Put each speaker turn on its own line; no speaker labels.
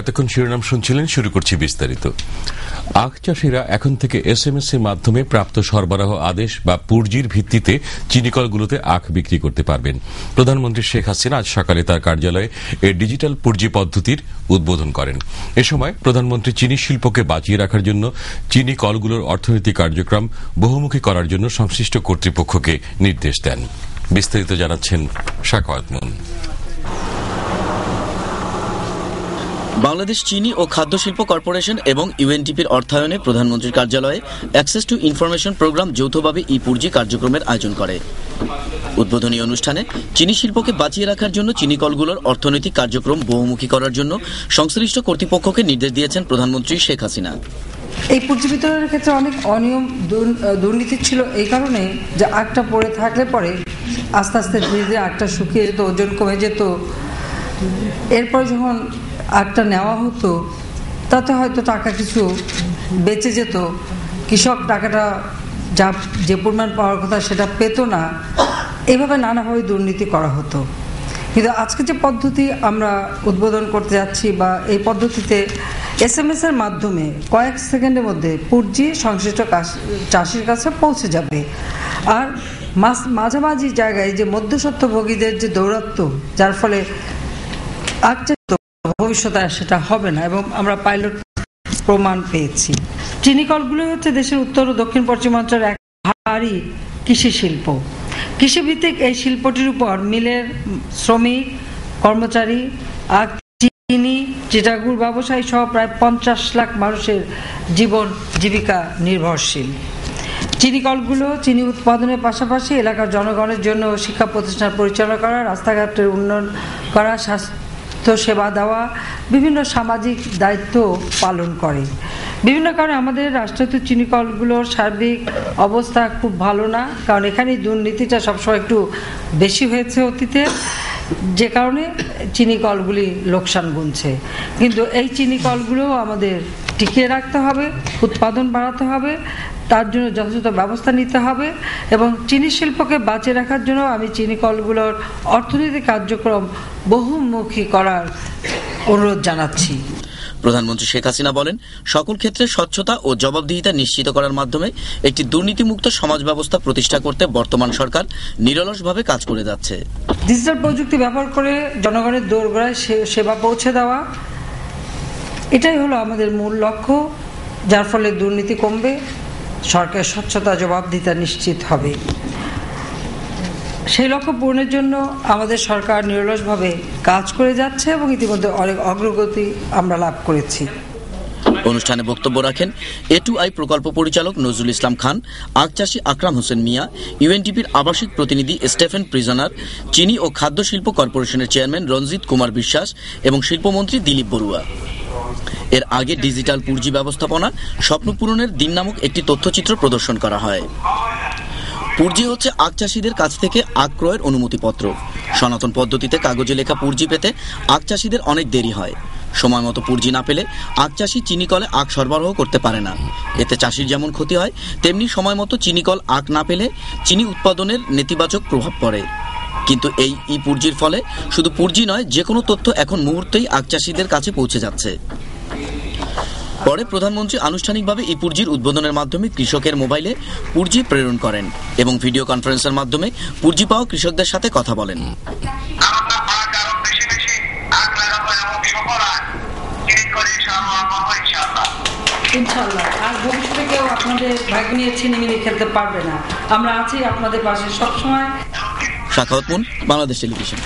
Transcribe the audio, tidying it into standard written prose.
এতক্ষণ শিরোনাম শুনছিলেন, শুরু করছি বিস্তারিত। আখ চাষিরা এখন থেকে SMS এর মাধ্যমে প্রাপ্ত সরবরাহ আদেশ বা পুর্জির ভিত্তিতে চিনিকলগুলোতে আখ বিক্রি করতে পারবেন। প্রধানমন্ত্রী শেখ হাসিনা আজ সকালে তার কার্যালয়ে এই ডিজিটাল পুর্জি পদ্ধতির উদ্বোধন করেন। এ সময় প্রধানমন্ত্রী চিনি শিল্পকে বাঁচিয়ে রাখার জন্য চিনি কলগুলোর অর্থনৈতিক কার্যক্রম বহুমুখী করার জন্য সংশ্লিষ্ট কর্তৃপক্ষকে নির্দেশ দেন। বিস্তারিত জানাচ্ছেন শাকাওয়াত মুন।
বাংলাদেশ চিনি ও খাদ্য শিল্প কর্পোরেশন এবং UNDPর অর্থায়নে প্রধানমন্ত্রীর কার্যালয়ে অ্যাক্সেস টু ইনফরমেশন প্রোগ্রাম যৌথভাবে ই-পুর্জি কার্যক্রমের আয়োজন করে। উদ্বোধনী অনুষ্ঠানে চিনি শিল্পকে বাঁচিয়ে রাখার জন্য চিনি কলগুলোর অর্থনৈতিক কার্যক্রম বহুমুখী করার জন্য সংশ্লিষ্ট কর্তৃপক্ষকে নির্দেশ দিয়েছেন প্রধানমন্ত্রী শেখ হাসিনা।
এই পুর্জি বিতরণের ক্ষেত্রে অনেক অনিয়ম দুর্নীতি ছিল, এই কারণে যে আখটা পড়ে থাকলে পরে আস্তে আস্তে ধীরে ধীরে আখটা শুকিয়ে যেত, ওজন কমে যেত। এরপর যখন আখটা নেওয়া হতো তাতে হয়তো টাকা কিছু বেঁচে যেত, কৃষক টাকাটা যে পরিমাণ পাওয়ার কথা সেটা পেত না। এইভাবে নানাভাবে দুর্নীতি করা হতো। কিন্তু আজকে যে পদ্ধতি আমরা উদ্বোধন করতে যাচ্ছি, বা এই পদ্ধতিতে SMS এর মাধ্যমে কয়েক সেকেন্ডের মধ্যে পুর্জি সংশ্লিষ্ট চাষির কাছে পৌঁছে যাবে। আর মাঝামাঝি জায়গায় যে মধ্যস্বত্বভোগীদের যে দৌরাত্ম্য, যার ফলে ভবিষ্যতে সেটা হবে না, এবং আমরা পাইলট প্রমাণ পেয়েছি। চিনিকলগুলো হচ্ছে দেশের উত্তর ও দক্ষিণ পশ্চিমাঞ্চলের এক ভারী কৃষি শিল্প। কৃষিভিত্তিক এই শিল্পটির উপর মিলের শ্রমিক, কর্মচারী, আখ, চিনি, চিটাগুড় ব্যবসায়ী সহ প্রায় 50 লাখ মানুষের জীবন জীবিকা নির্ভরশীল। চিনিকলগুলো চিনি উৎপাদনের পাশাপাশি এলাকার জনগণের জন্য শিক্ষা প্রতিষ্ঠান পরিচালনা করা, রাস্তাঘাটের উন্নয়ন করা, স্বাস্থ্য সেবা দেওয়া, বিভিন্ন সামাজিক দায়িত্ব পালন করে। বিভিন্ন কারণে আমাদের রাষ্ট্রায়ত্ত চিনিকলগুলোর সার্বিক অবস্থা খুব ভালো না, কারণ এখানে দুর্নীতিটা সবসময় একটু বেশি হয়েছে অতীতে, যে কারণে চিনিকলগুলি লোকসান গুনছে। কিন্তু এই চিনিকলগুলো আমাদের টিকিয়ে রাখতে হবে, উৎপাদন বাড়াতে হবে, তার জন্য যথাযথ ব্যবস্থা নিতে হবে, এবং চিনি শিল্পকে বাঁচিয়ে রাখার জন্য আমি চিনিকলগুলোর অর্থনৈতিক কার্যক্রম বহুমুখী করার অনুরোধ জানাচ্ছি।
প্রধানমন্ত্রী শেখ হাসিনা বলেন, সকল ক্ষেত্রে স্বচ্ছতা ও জবাবদিহিতা নিশ্চিত করার মাধ্যমে একটি দুর্নীতিমুক্ত সমাজ ব্যবস্থা প্রতিষ্ঠা করতে বর্তমান সরকার নিরলসভাবে কাজ করে যাচ্ছে।
ডিজিটাল প্রযুক্তি ব্যবহার করে জনগণের দোরগোড়ায় সেবা পৌঁছে দেওয়া, এটাই হলো আমাদের মূল লক্ষ্য, যার ফলে দুর্নীতি কমবে, সরকারের স্বচ্ছতা জবাবদিহিতা নিশ্চিত হবে। সেই লক্ষ্য পূরণের জন্য আমাদের সরকার নিরলসভাবে কাজ করে যাচ্ছে এবং ইতিমধ্যে অনেক অগ্রগতি আমরা লাভ করেছি।
অনুষ্ঠানে বক্তব্য রাখেন A2I প্রকল্প পরিচালক নজরুল ইসলাম খান, আখ চাষী আকরাম হোসেন মিয়া, UNDPর আবাসিক প্রতিনিধি স্টেফেন প্রিজনার, চিনি ও খাদ্য শিল্প কর্পোরেশনের চেয়ারম্যান রঞ্জিত কুমার বিশ্বাস এবং শিল্পমন্ত্রী দিলীপ বড়ুয়া। এর আগে ডিজিটাল পুর্জি ব্যবস্থাপনা স্বপ্ন পূরণের দিন নামক একটি তথ্যচিত্র প্রদর্শন করা হয়। পুর্জি হচ্ছে আখ চাষিদের কাছ থেকে আখ ক্রয়ের অনুমতিপত্র। সনাতন পদ্ধতিতে কাগজে লেখা পুর্জি পেতে আখ চাষিদের অনেক দেরি হয়। সময় মতো পুর্জি না পেলে আখ চাষি চিনিকলে আখ সরবরাহ করতে পারে না। এতে চাষির যেমন ক্ষতি হয়, তেমনি সময় মতো চিনিকল আখ না পেলে চিনি উৎপাদনের নেতিবাচক প্রভাব পড়ে। কিন্তু এই পুর্জির ফলে শুধু পুর্জি নয়, যে কোনো তথ্য এখন মুহূর্তেই আখ চাষিদের কাছে পৌঁছে যাচ্ছে। পরে প্রধানমন্ত্রী আনুষ্ঠানিকভাবে পুর্জির উদ্বোধনের মাধ্যমে কৃষকের মোবাইলে পুর্জি প্রেরণ করেন এবং ভিডিও কনফারেন্সের মাধ্যমে পুর্জি পাওয়া কৃষকদের সাথে কথা বলেন।
ইনশাআল্লাহ আর ভবিষ্যতে কেউ আপনাদের ভাগ্য নিয়ে ছিনিমিনি খেলতে পারবে না, আমরা আছি আপনাদের পাশে সবসময়।
Shakawat moon, Bangladesh television.